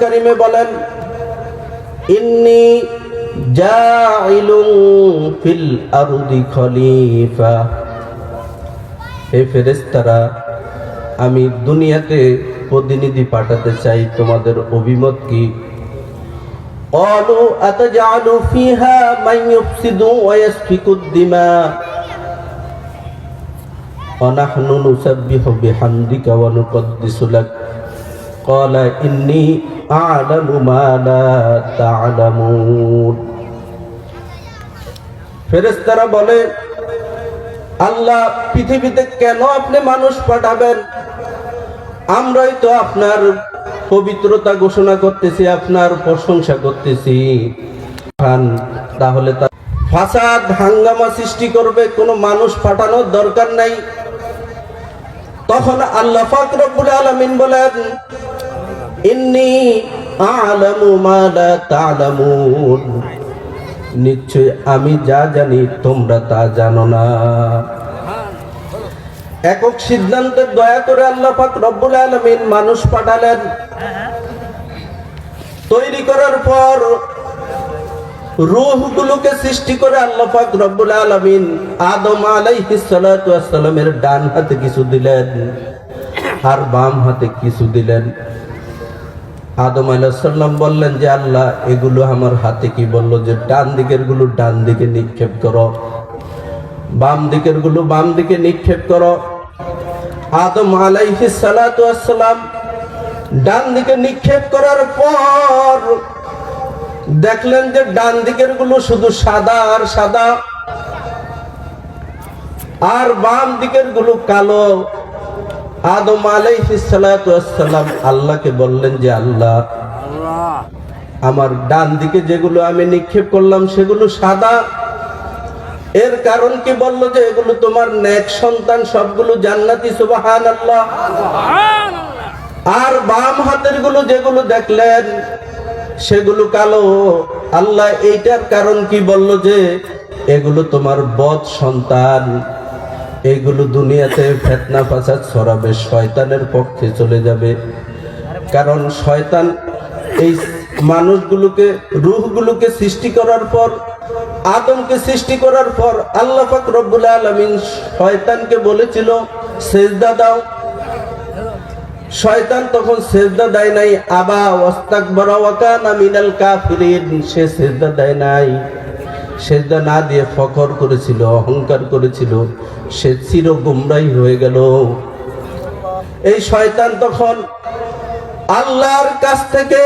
কারিমে বলেন, ইন্নী জাইলুন ফিল আরদি খলিফা। হে ফেরেশতারা, আমি দুনিয়াতে প্রতিনিধি পাঠাতে চাই, তোমাদের অভিমত কি? ক্বালু আতাজআলু ফিহা মান ইউফসিদু ওয়া ইয়াসফিকুদ দিমা ওয়া নাহনু নুসাব্বিহু বিহামদিকা ওয়া নুকদ্দিসু লাক। ক্বালা ইন্নী আ'লামু মা লা তা'লামুন। ফেরেশতারা বলে, আল্লাহ, পৃথিবীতে কেন আপনি মানুষ পাঠাবেন? আমরাই তো আপনার পবিত্রতা ঘোষণা করতেছি, আপনার প্রশংসা করতেছি। তাহলে ফাসাদ হাঙ্গামা সৃষ্টি করবে, কোনো মানুষ পাঠানোর দরকার নাই। তখন আল্লাহ পাক রব্বুল আলামিন বলেন, ইন্নী আ'লামু মা লা তা'লামুন। নিশ্চয় আমি যা জানি তোমরা তা জানো না। একক সিদ্ধান্তে দয়া করে আল্লাহ পাক রব্বুল আলামিন মানুষ পাঠালেন। তৈরি করার পর রূহগুলোকে সৃষ্টি করে আল্লাহ পাক রব্বুল আলামিন আদম আলাইহিস সালাতু ওয়াস সালামের ডান হাতে কিছু দিলেন আর বাম হাতে কিছু দিলেন। আদম আলাইহিস সালাম বললেন যে, আল্লাহ, এগুলো আমার হাতে কি? বলল যে, ডান দিকের গুলো ডান দিকে নিক্ষেপ করো, বাম দিকের গুলো বাম দিকে নিক্ষেপ করো। আদম আলাইহিস সালাতু ওয়াস সালাম ডান দিকে নিক্ষেপ করার পর দেখলেন যে ডান দিকের গুলো শুধু সাদা আর সাদা, আর বাম দিকের গুলো কালো। আদম আলাইহিস সালাতু ওয়াস সালাম আল্লাহকে বললেন যে, আল্লাহ, আমার ডান দিকে যেগুলো আমি নিক্ষেপ করলাম সেগুলো সাদা, এর কারণ কি? বলল যে, এগুলো তোমার নেক সন্তান, সবগুলো জান্নাতি। সুবহানাল্লাহ। আর বাম হাতের গুলো যেগুলো দেখলেন সেগুলো কালো। আল্লাহ, এইটার কারণ কি? বলল যে, এগুলো তোমার বদ সন্তান, এইগুলো দুনিয়াতে ফিতনা ফাসাদ ছড়াবে, শয়তানের পক্ষে চলে যাবে। কারণ শয়তান এই মানুষগুলোকে, রূহগুলোকে সৃষ্টি করার পর, আদমকে সৃষ্টি করার পর আল্লাহ পাক রব্বুল আলামিন শয়তানকে বলেছিল সিজদা দাও। শয়তান তখন সিজদা দেয় নাই। আবা ওয়াস্তাকবারা ওয়া কানা মিনাল কাফিরিন। সে সিজদা দেয় নাই। সিজদা না দিয়ে ফখর করেছিল, অহংকার করেছিল। সে চির গুমরাহী হয়ে গেল। এই শয়তান তখন আল্লাহর কাছ থেকে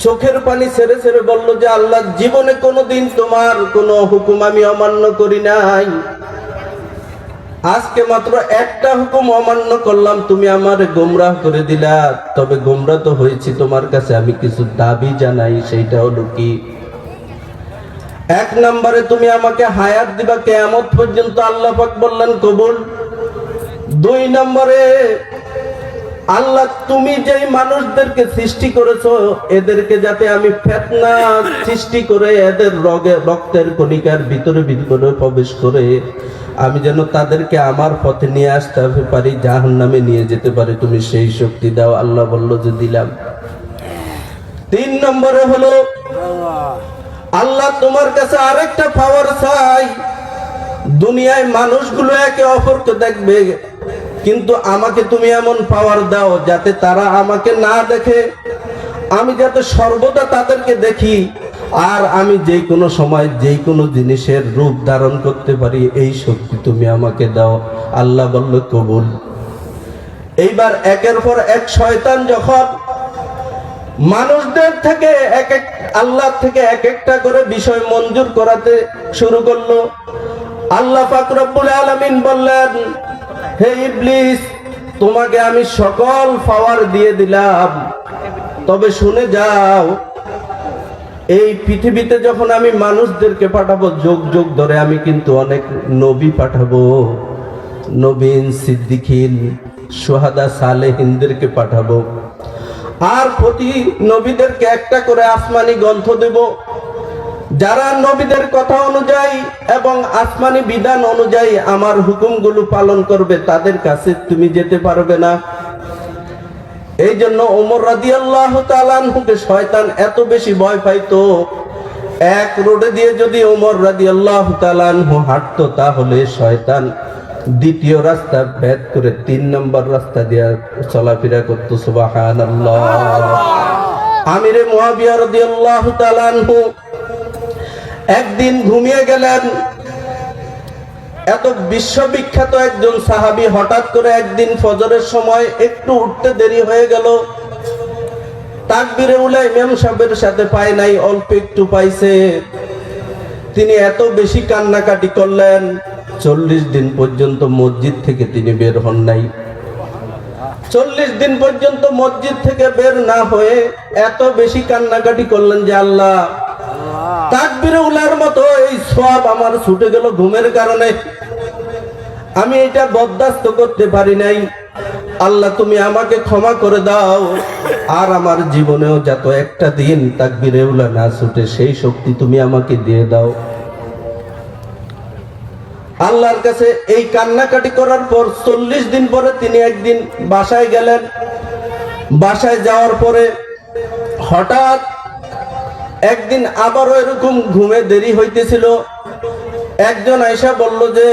চোখের পানি ছেড়ে ছেড়ে বলল যে, আল্লাহ, জীবনে কোনোদিন তোমার কোনো হুকুম আমি অমান্য করি নাই। আজকে মাত্র একটা হুকুম অমান্য করলাম, তুমি আমার গোমরাহ করে দিলা। তবে গোমরাহ তো হয়েছি, তোমার কাছে আমি কিছু দাবি জানাই। সেইটা হলো কি? এক নম্বরে তুমি আমাকে হায়াত দিবা কিয়ামত পর্যন্ত। আল্লাহ পাক বললেন কবুল। দুই নম্বরে, আল্লাহ, তুমি যেই মানুষদেরকে সৃষ্টি করেছো, এদেরকে যাতে আমি ফিতনা সৃষ্টি করে এদের রক্তের কণিকার ভিতরে ভিতরে প্রবেশ করে আমি যেন তাদেরকে আমার পথে নিয়ে আসতে পারি, জাহান্নামে নিয়ে যেতে পারি, তুমি সেই শক্তি দাও। আল্লাহ বলল যে, দিলাম। তিন নম্বরে হলো, আল্লাহ, তোমার কাছে আরেকটা পাওয়ার চাই। দুনিয়ায় মানুষগুলো একে অপরকে দেখবে, কিন্তু আমাকে তুমি এমন পাওয়ার দাও যাতে তারা আমাকে না দেখে, আমি যাতে সর্বদা তাদেরকে দেখি, আর আমি যে কোনো সময় যে কোনো জিনিসের রূপ ধারণ করতে পারি, এই শক্তি তুমি আমাকে দাও। আল্লাহ বলল কবুল। এইবার একের পর এক শয়তান যখন মানুষদের থেকে আল্লাহ থেকে এক একটা করে বিষয় মঞ্জুর করাতে শুরু করলো, আল্লাহ পাক রব্বুল আলামিন বললেন, হে ইবলিস, তোমাকে আমি সকল পাওয়ার দিয়ে দিলাম, তবে শুনে যাও, এই পৃথিবীতে যখন আমি মানুষদেরকে পাঠাবো, যুগ যুগ ধরে আমি কিন্তু অনেক নবী পাঠাবো, নবীন, সিদ্দিকিন, শুহাদা, সালেহিনদেরকে পাঠাবো। আর প্রতি নবীদেরকে একটা করে আসমানি গ্রন্থ দেব। যারা নবীদের কথা অনুযায়ী এবং আসমানি বিধান অনুযায়ী আমার হুকুমগুলো পালন করবে, তাদের কাছে তুমি যেতে পারবে না। এই জন্য ওমর রাদিয়াল্লাহু তাআলা আনহুকে শয়তান এত বেশি ভয় পাইতো, এক রোডে দিয়ে যদি ওমর রাদিয়াল্লাহু তাআলা আনহু হাঁটতো তাহলে শয়তান দ্বিতীয় রাস্তা ভেদ করে 3 নম্বর রাস্তা দিয়ে চলাফেরা করত। সুবহানাল্লাহ। আমিরে মুয়াবিয়া রাদিয়াল্লাহু তাআলা আনহু একদিন ঘুমিয়ে গেলেন। এত বিশ্ববিখ্যাত একজন সাহাবী হঠাৎ করে একদিন ফজরের সময় একটু উঠতে দেরি হয়ে গেল। তাকবীরে উলা ইমাম সাহেবের সাথে পায় নাই, অল্প একটু পাইছে। তিনি এত বেশি কান্নাকাটি করলেন, 40 দিন পর্যন্ত মসজিদ থেকে তিনি বের হন নাই। 40 দিন পর্যন্ত মসজিদ থেকে বের না হয়ে এত বেশি কান্নাকাটি করলেন যে আল্লাহ, তাকবীরে উলার মতো এই সওয়াব আমার ছুটে গেল ঘুমের কারণে, আমি এটা বরদাস্ত করতে পারি নাই। আল্লাহ তুমি আমাকে ক্ষমা করে দাও, আর আমার জীবনেও যত একটা দিন তাকবীরে উলা না ছুটে সেই শক্তি তুমি আমাকে দিয়ে দাও। আল্লাহর কাছে এই কান্নাকাটি করার পর 40 দিন পরে তিনি একদিন বাসায় গেলেন। বাসায় যাওয়ার পরে হঠাৎ একদিন আবারও এরকম ঘুমে দেরি হইতেছিল। একজন আয়েশা বলল যে,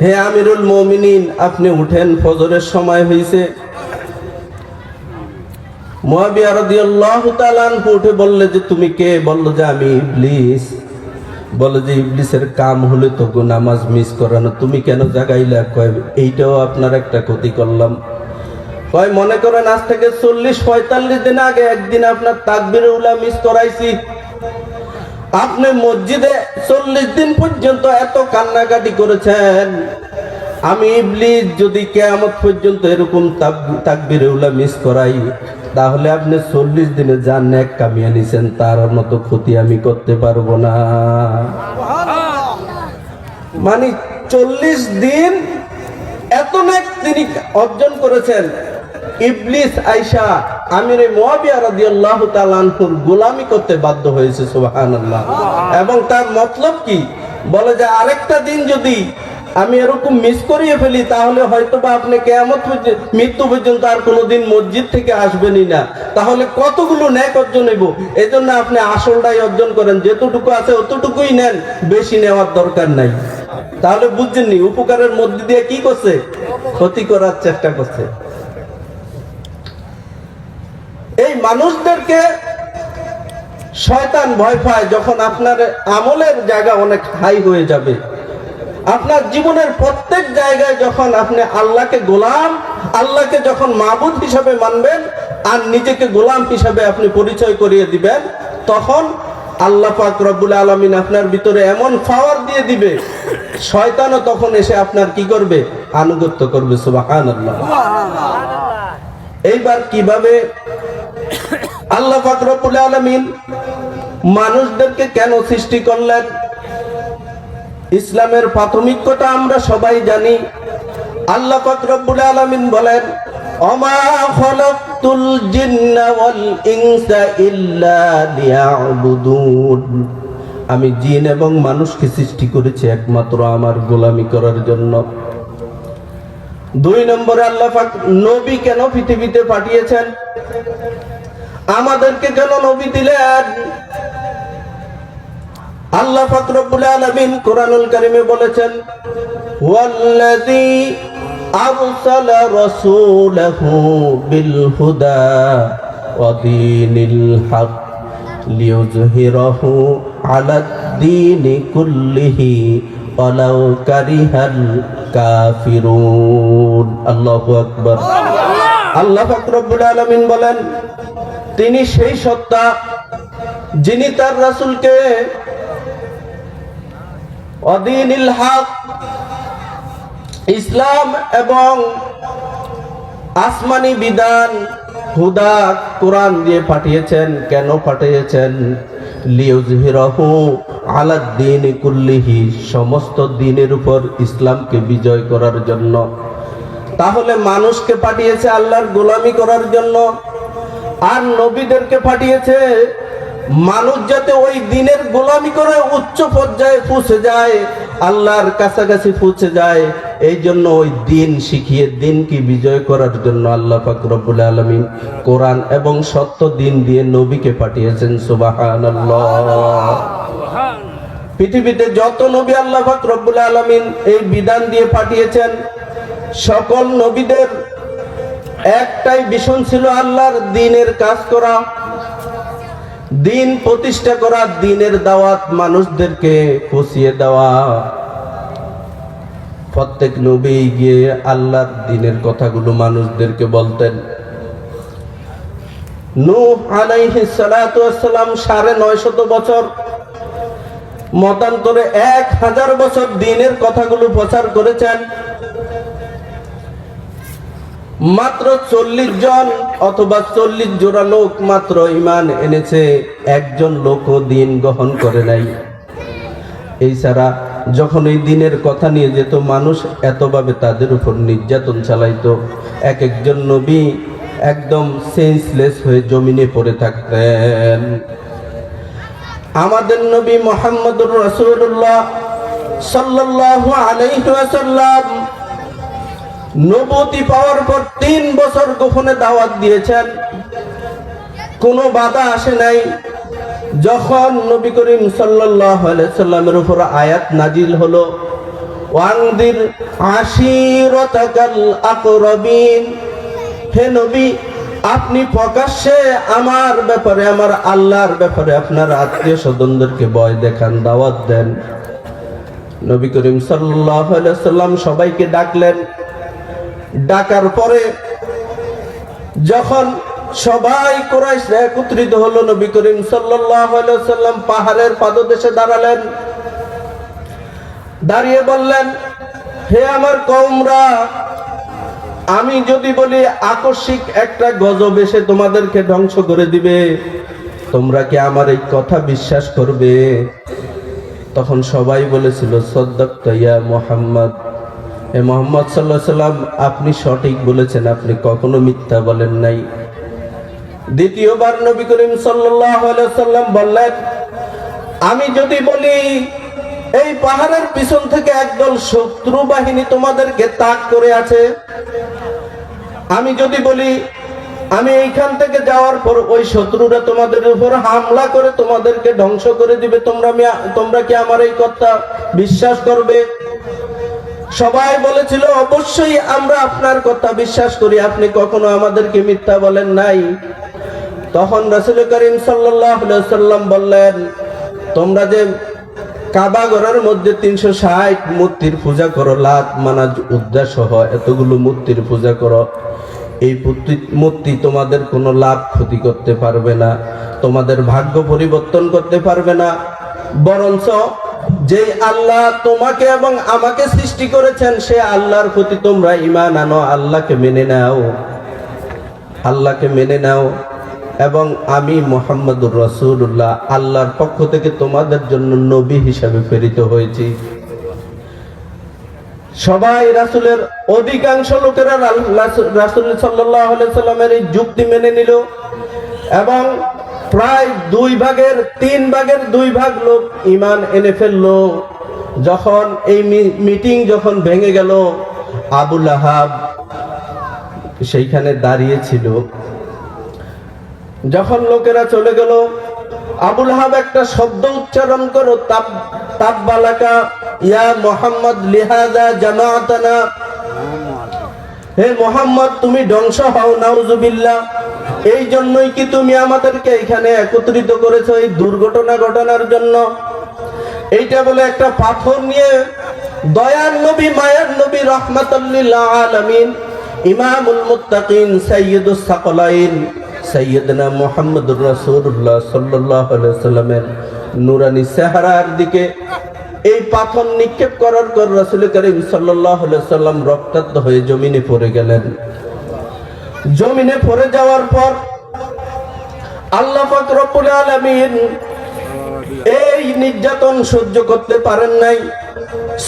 হে আমিরুল মুমিনিন, আপনি উঠেন, ফজরের সময় হয়েছে। মুয়াবিয়া রাদিয়াল্লাহু তাআলা আনহু উঠে বললে যে তুমি কে? বলল যে আমি ইবলিস। বলে যে ইবলিসের কাম হলে তো নামাজ মিস করানো, তুমি কেন জাগাইলা? কয় এইটাও আপনার একটা ক্ষতি করলাম। কয় মনে করেন আজ থেকে 40-45 দিন আগে একদিন আপনার তাকবীরে উলা মিস করাইছি। আপনি মসজিদে 40 দিন পর্যন্ত এত কান্নাকাটি করেছেন। আমি ইবলিস যদি কিয়ামত পর্যন্ত এরকম তাকবীরে উলা মিস করাই, তাহলে আপনি 40 দিনে যা নেক কামিয়ে নিছেন তার মতো ক্ষতি আমি করতে পারবো না। মানে 40 দিন এত নেক তিনি অর্জন করেছেন। ইবলিস আয়েশা আমিরে মুয়াবিয়া রাদিয়াল্লাহু তাআলা আনহুর গোলামি করতে বাধ্য হয়েছে। সুবহানাল্লাহ। এবং তার মতলব কি? বলে যে আরেকটা দিন যদি আমি এরকম মিস করিয়ে ফেলি তাহলে হয়তোবা আপনি কিয়ামত পর্যন্ত, মৃত্যু পর্যন্ত আর কোনোদিন মসজিদ থেকে আসবেনই না। তাহলে কতগুলো নেক অর্জন হইব। এজন্য আপনি আসলটাই অর্জন করেন, যতটুকু আছে অতটুকুই নেন, বেশি নেওয়ার দরকার নাই। তাহলে বুঝছেননি উপকারের মধ্যে দিয়ে কি করছে? ক্ষতি করার চেষ্টা করছে। এই মানুষদেরকে শয়তান ভয় পায় যখন আপনার আমলের জায়গা অনেক হাই হয়ে যাবে। আপনার জীবনের প্রত্যেক জায়গায় যখন আপনি আল্লাহকে গোলাম, আল্লাহকে যখন মাবুদ হিসাবে মানবেন আর নিজেকে গোলাম হিসাবে আপনি পরিচয় করিয়ে দিবেন, তখন আল্লাহ পাক রব্বুল আলামিন আপনার ভিতরে এমন পাওয়ার দিয়ে দিবে, শয়তানও তখন এসে আপনার কি করবে? আনুগত্য করবে। সুবহানাল্লাহ। এইবার কিভাবে আল্লাহ পাক রব্বুল আলামিন মানুষদেরকে কেন সৃষ্টি করলেন? ইসলামের প্রাথমিকতা আমরা সবাই জানি। আল্লাহ পাক রব্বুল আলামিন বলেন, ওমা খালাকতুল জিন্না ওয়াল ইনসা ইল্লা লিয়াবুদুন, আমি জিন এবং মানুষকে সৃষ্টি করেছি একমাত্র আমার গোলামি করার জন্য। 2 নম্বরে আল্লাহ পাক নবী কেন পৃথিবীতে পাঠিয়েছেন? আমাদেরকে কেন নবী দিলেন? আল্লাহ পাক রব্বুল আলামিন কোরআনুল কারীমে বলেছেন, ওয়াল্লাযী আরসালা রাসূলাহু বিল হুদা ওয়া দীনিল হক লিইয়ুযহিরাহু আলাদ দীনি কুল্লিহি ওয়ালাউ কারিহাল কাফিরুন। আল্লাহু আকবার। আল্লাহ পাক রব্বুল আলামিন বলেন, তিনি সেই সত্তা যিনি তার রাসূলকে অদীনিল হক, ইসলাম এবং আসমানি বিধান হুদা কোরআন দিয়ে পাঠিয়েছেন। কেন পাঠিয়েছেন? লিইয়ুযহিরাহু আলাদ দীনি কুল্লিহি, সমস্ত দ্বীনের উপর ইসলামকে বিজয় করার জন্য। তাহলে মানুষকে পাঠিয়েছে আল্লাহর গোলামি করার জন্য, আর নবীদেরকে পাঠিয়েছে মানুষ যাতে ওই দিনের গোলামি করে উচ্চ পর্যায়ে পৌঁছে যায়, আল্লাহর কাছাকাছি পৌঁছে যায়। এই জন্য ওই দিন শিখিয়ে দিনকে বিজয় করার জন্য আল্লাহ পাক রব্বুল আলামিন কোরআন এবং সত্য দিন দিয়ে নবীকে পাঠিয়েছেন। সুবহানাল্লাহ। পৃথিবীতে যত নবী আল্লাহ পাক রব্বুল আলামিন এই বিধান দিয়ে পাঠিয়েছেন, সকল নবীদের একটাই মিশন ছিল আল্লাহর দ্বীনের কাজ করা, দ্বীন প্রতিষ্ঠা করা, দ্বীনের দাওয়াত মানুষদেরকে পৌঁছিয়ে দেওয়া। প্রত্যেক নবী গিয়ে আল্লাহর দ্বীনের কথাগুলো মানুষদেরকে বলতেন। নূহ আলাইহিস সালাতু ওয়াস সালাম 950 বছর, মতান্তরে 1000 বছর দ্বীনের কথাগুলো প্রচার করেছেন। মাত্র 40 জন অথবা 40 জোড়া লোক মাত্র ঈমান এনেছে, একজন লোকও দ্বীন গ্রহণ করে নাই। এই ছাড়া যখন এই দ্বীনের কথা নিয়ে যেত, মানুষ এতভাবে তাদের উপর নির্যাতন চালাইতো, এক একজন নবী একদম সেন্সলেস হয়ে জমিনে পড়ে থাকতেন। আমাদের নবী মুহাম্মদুর রাসূলুল্লাহ সাল্লাল্লাহু আলাইহি ওয়াসাল্লাম নবুয়তি পাওয়ার পর 3 বছর গোপনে দাওয়াত দিয়েছেন, কোনো বাধা আসে নাই। যখন নবী করিম সাল্লাল্লাহু আলাইহি সাল্লামের উপর আয়াত নাজিল হলো, ওয়ানদির আশিরাতাকাল আকরাবিন, হে নবী আপনি প্রকাশ্যে আমার ব্যাপারে, আমার আল্লাহর ব্যাপারে আপনার আত্মীয় স্বজনদেরকে ভয় দেখান, দাওয়াত দেন। নবী করিম সাল্লাল্লাহু আলাইহি সাল্লাম সবাইকে ডাকলেন। ডাকার পরে যখন সবাই কুরাইশরা একত্রিত হলো, নবী করিম সাল্লাল্লাহু আলাইহি সাল্লাম পাহাড়ের পাদদেশে দাঁড়ালেন। দাঁড়িয়ে বললেন, হে আমার কওমরা, আমি যদি বলি আকস্মিক একটা গজব এসে তোমাদেরকে ধ্বংস করে দিবে, তোমরা কি আমার এই কথা বিশ্বাস করবে? তখন সবাই বলেছিল, সাদ্দাকতা ইয়া মুহাম্মদ, হে মুহাম্মদ সাল্লাল্লাহু আলাইহি সাল্লাম আপনি সঠিক বলেছেন, আপনি কখনো মিথ্যা বলেন নাই। দ্বিতীয়বার নবী করিম সাল্লাল্লাহু আলাইহি সাল্লাম বললেন, আমি যদি বলি এই পাহাড়ের পিছন থেকে একদল শত্রু বাহিনী তোমাদেরকে তাক করে আছে, আমি যদি বলি আমি এইখান থেকে যাওয়ার পর ওই শত্রুরা তোমাদের উপর হামলা করে তোমাদেরকে ধ্বংস করে দিবে, তোমরা কি আমার এই কথা বিশ্বাস করবে? সবাই বলেছিল, অবশ্যই আমরা আপনার কথা বিশ্বাস করি, আপনি কখনো আমাদেরকে মিথ্যা বলেন নাই। তখন রাসূল করিম সাল্লাল্লাহু আলাইহি ওয়াসাল্লাম বললেন, তোমরা যে কাবা ঘরের মধ্যে 360 মূর্তির পূজা করো, লাত মানাত উজ্জা সহ এতগুলো মূর্তির পূজা করো, এই মূর্তি তোমাদের কোনো লাভ ক্ষতি করতে পারবে না, তোমাদের ভাগ্য পরিবর্তন করতে পারবে না, বরঞ্চ যে আল্লাহ তোমাকে এবং আমাকে সৃষ্টি করেছেন সে আল্লাহর প্রতি তোমরা ঈমান আনো, আল্লাহকে মেনে নাও, আল্লাহকে মেনে নাও, এবং আমি মুহাম্মদুর রাসূলুল্লাহ আল্লাহর পক্ষ থেকে তোমাদের জন্য নবী হিসাবে প্রেরিত হয়েছি। সবাই রাসূলের, অধিকাংশ লোকেরা রাসূল সাল্লাল্লাহু আলাইহি সাল্লামের এই যুক্তি মেনে নিল, এবং প্রায় 2 ভাগের 3 ভাগের 2 ভাগ লোক ঈমান এনে ফেললো। যখন এই মিটিং যখন ভেঙে গেল, আবু লাহাব সেইখানে দাঁড়িয়ে ছিল। যখন লোকেরা চলে গেল, আবু লাহাব একটা শব্দ উচ্চারণ করো, তাব্বালাকা ইয়া মুহাম্মদ লিহাযা জামাআতানা, হে মুহাম্মদ তুমি ধ্বংস হও, নাউযুবিল্লাহ, এই জন্যই কি তুমি আমাদেরকে এখানে একত্রিত করেছো এই দুর্ঘটনা ঘটানোর জন্য? এইটা বলে একটা পাথর নিয়ে দয়ার নবী, মায়ার নবী, রাহমাতুল লিল আলামিন, ইমামুল মুত্তাকিন, সাইয়্যিদুস সাকলাইন, সাইয়্যিদনা মুহাম্মদুর রাসূলুল্লাহ সাল্লাল্লাহু আলাইহি ওয়াসাল্লামের নূরানি চেহারার দিকে এই পাথর নিক্ষেপ করার পর রাসূল করিম সাল্লাল্লাহু আলাইহি ওয়াসাল্লাম রক্তাক্ত হয়ে জমিনে পড়ে গেলেন। জমিনে পড়ে যাওয়ার পর আল্লাহ পাক রব্বুল আলামিন এই নির্যাতন সহ্য করতে পারেন নাই,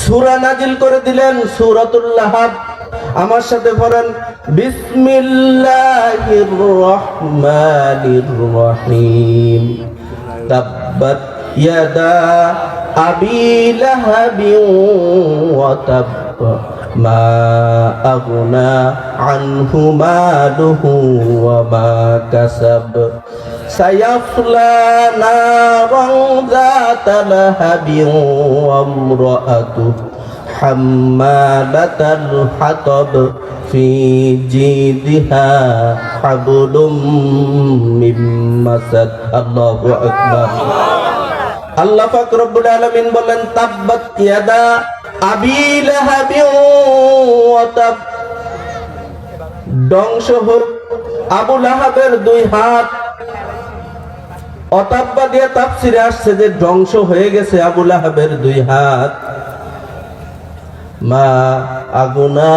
সূরা নাজিল করে দিলেন, সূরাতুল লাহাব। আমার সাথে পড়েন, বিসমিল্লাহির রহমানির রহিম, তাব্বাত ইয়াদা আবি লাহাবিন ওয়া তাব মা আগনা আনহু মালুহু ওয়া মা কাসাব সায়াসলা নারান যাতা লাহাবিন ওয়া ইমরাআতুহু হাম্মালাতাল হাতাব ফি জিদিহা হাবলুম মিন মাসাদ। আল্লাহু আকবার। আল্লাহ পাক রব্বুল আলামিন বলেন, তাব্বাত ইয়াদা আবি লাহাবিন ওয়া তাব, ধ্বংস হোক আবু লাহাবের দুই হাত। অতাব্বা দিয়ে তাফসিরে আসছে যে ধ্বংস হয়ে গেছে আবু লাহাবের দুই হাত। মা আগুনা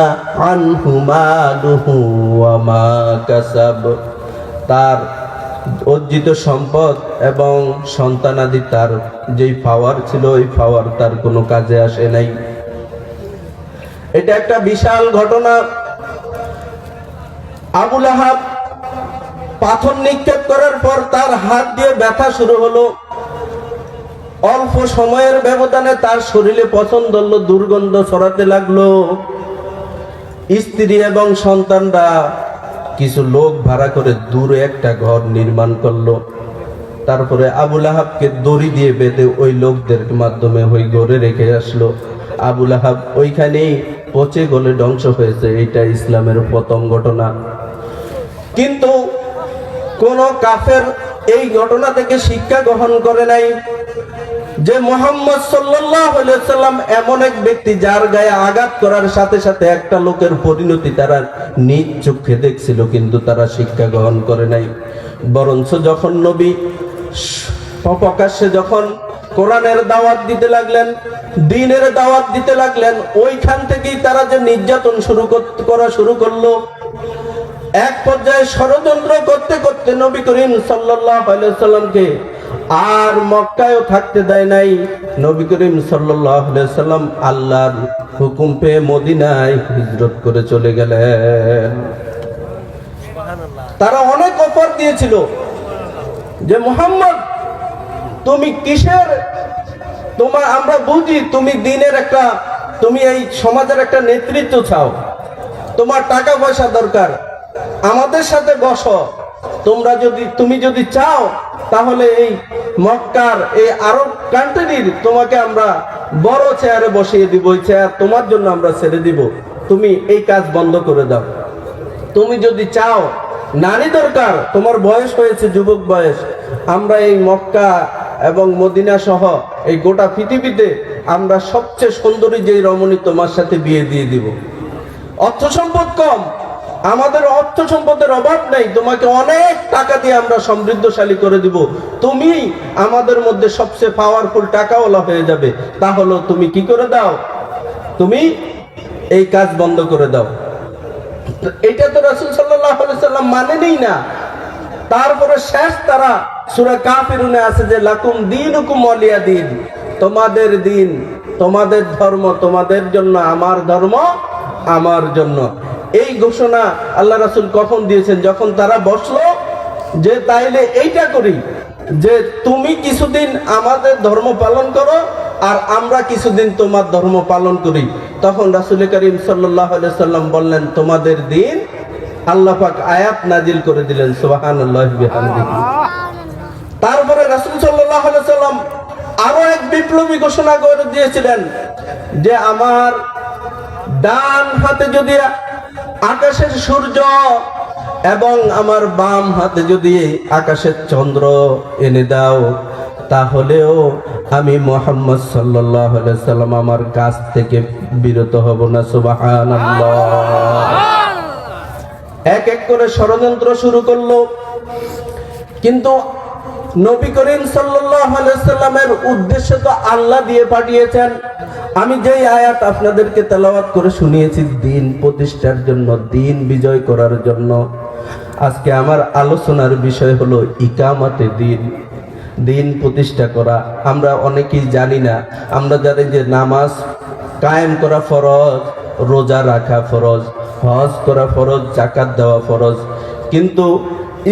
আনহু মালুহু ওয়া মা কাসাব, তার অর্জিত সম্পদ এবং সন্তানাদি তার যেই পাওয়ার ছিল ওই পাওয়ার তার কোনো কাজে আসে নাই। এটা একটা বিশাল ঘটনা। আবু লাহাব পাথর নিক্ষেপ করার পর তার হাত দিয়ে ব্যথা শুরু হলো। অল্প সময়ের ব্যবধানে তার শরীরে পছন্দ হলো, দুর্গন্ধ ছড়াতে লাগলো। স্ত্রী এবং সন্তানরা কিছু লোক ভাড়া করে দূরে একটা ঘর নির্মাণ করলো। তারপরে আবু লাহাবকে দড়ি দিয়ে বেঁধে ওই লোকদের মাধ্যমে ওই ঘরে রেখে আসলো। আবু লাহাব ওইখানেই পচে গলে ধ্বংস হয়েছে। এটা ইসলামের প্রথম ঘটনা। কিন্তু কোন কাফের এই ঘটনা থেকে শিক্ষা গ্রহণ করে নাই যে মুহাম্মদ সাল্লাল্লাহু আলাইহি সাল্লাম এমন এক ব্যক্তি যার গায়ে আঘাত করার সাথে সাথে একটা লোকের পরিণতি তারা নিজ চোখে দেখছিল, কিন্তু তারা শিক্ষা গ্রহণ করে নাই। বরঞ্চ যখন নবী প্রকাশ্যে যখন কোরআনের দাওয়াত দিতে লাগলেন, দ্বীনের দাওয়াত দিতে লাগলেন, ওইখান থেকেই তারা যে নির্যাতন করা শুরু করলো। এক পর্যায়ে ষড়যন্ত্র করতে করতে নবী করিম সাল্লাল্লাহু আলাইহি সাল্লামকে আর মক্কায়ও থাকতে দেয় নাই। নবী করিম সাল্লাল্লাহু আলাইহি সাল্লাম আল্লাহর হুকুম পেয়ে মদিনায় হিজরত করে চলে গেলেন। তারা অনেক অফার দিয়েছিল যে মুহাম্মদ তুমি কিসের, আমরা বুঝি তুমি দ্বীনের একটা, তুমি এই সমাজের একটা নেতৃত্ব চাও, তোমার টাকা পয়সা দরকার, আমাদের সাথে বসো। তুমি যদি চাও তাহলে এই মক্কার এই আরব কান্ট্রির তোমাকে আমরা বড় চেয়ারে বসিয়ে দিব, এই চেয়ার তোমার জন্য আমরা ছেড়ে দিব, তুমি এই কাজ বন্ধ করে দাও। তুমি যদি চাও নারী দরকার, তোমার বয়স হয়েছে যুবক বয়স, আমরা এই মক্কা এবং মদিনা সহ এই গোটা পৃথিবীতে আমরা সবচেয়ে সুন্দরী যেই রমণী তোমার সাথে বিয়ে দিয়ে দিব। অর্থ সম্পদ কম, আমাদের অর্থ সম্পদের অভাব নেই, তোমাকে অনেক টাকা দিয়ে আমরা সমৃদ্ধশালী করে দিব, তুমি আমাদের মধ্যে সবচেয়ে পাওয়ারফুল টাকাওয়ালা হয়ে যাবে। তাহলে তুমি কি করে দাও, তুমি এই কাজ বন্ধ করে দাও। এটা তো রাসূল সাল্লাল্লাহু আলাইহি সাল্লাম মানেনই না। তারপরে শেষ তারা সূরা কাফিরুনে আছে যে লাকুম দীনুকুম ওয়ালিয়া দীন, তোমাদের দিন, তোমাদের ধর্ম তোমাদের জন্য, আমার ধর্ম আমার জন্য। এই ঘোষণা আল্লাহ রাসূল কখন দিয়েছেন? যখন তারা বসলো যে তাইলে এইটা করি যে তুমি কিছুদিন আমাদের ধর্ম পালন করো আর আমরা কিছুদিন তোমার ধর্ম পালন করি। তখন রাসূল করিম সাল্লাল্লাহু আলাইহি সাল্লাম বললেন তোমাদের দিন, আল্লাহ পাক আয়াত নাজিল করে দিলেন সুবহানাল্লাহি বিহামদিহি। তারপরে রাসূল সাল্লাল্লাহু আলাইহি সাল্লাম আরো এক বিপ্লবী ঘোষণা করে দিয়েছিলেন যে আমার ডান হাতে যদি আকাশের সূর্য এবং আমার বাম হাতে যদি আকাশের চন্দ্র এনে দাও, তাহলেও আমি মুহাম্মদ সাল্লাল্লাহু আলাইহি সাল্লাম আমার কাছ থেকে বিরত হব না। সুবহানাল্লাহ। এক এক করে ষড়যন্ত্র শুরু করলো, কিন্তু নবী করিম সাল্লাল্লাহু আলাইহি সাল্লামের উদ্দেশ্য তো আল্লাহ দিয়ে পাঠিয়েছেন। আমি যেই আয়াত আপনাদেরকে তেলাওয়াত করে শুনিয়েছি দ্বীন প্রতিষ্ঠার জন্য, দ্বীন বিজয় করার জন্য। আজকে আমার আলোচনার বিষয় হলো ইকামাতে দ্বীন, দ্বীন প্রতিষ্ঠা করা। আমরা অনেকেই জানি না, আমরা জানি যে নামাজ কায়েম করা ফরজ, রোজা রাখা ফরজ, হজ করা ফরজ, যাকাত দেওয়া ফরজ, কিন্তু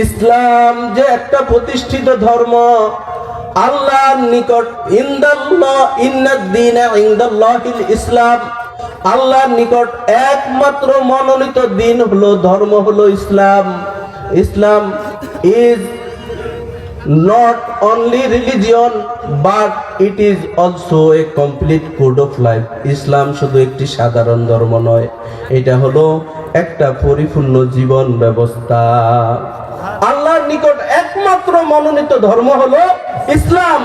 ইসলাম যে একটা প্রতিষ্ঠিত ধর্ম, আল্লাহর নিকট ইন্নাদ-দীনা ইনদাল্লাহিল ইসলাম, আল্লাহর নিকট একমাত্র মনোনীত দিন হলো, ধর্ম হলো ইসলাম। ইসলাম is not only religion but it is also a complete code of life. ইসলাম শুধু একটি সাধারণ ধর্ম নয়, এটা হলো একটা পরিপূর্ণ জীবন ব্যবস্থা। আল্লাহর নিকট একমাত্র মনোনীত ধর্ম হলো ইসলাম,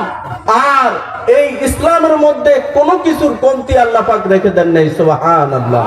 আর এই ইসলামের মধ্যে কোনো কিছুর কমতি আল্লাহ পাক রেখে দেন নাই। সুবহানাল্লাহ।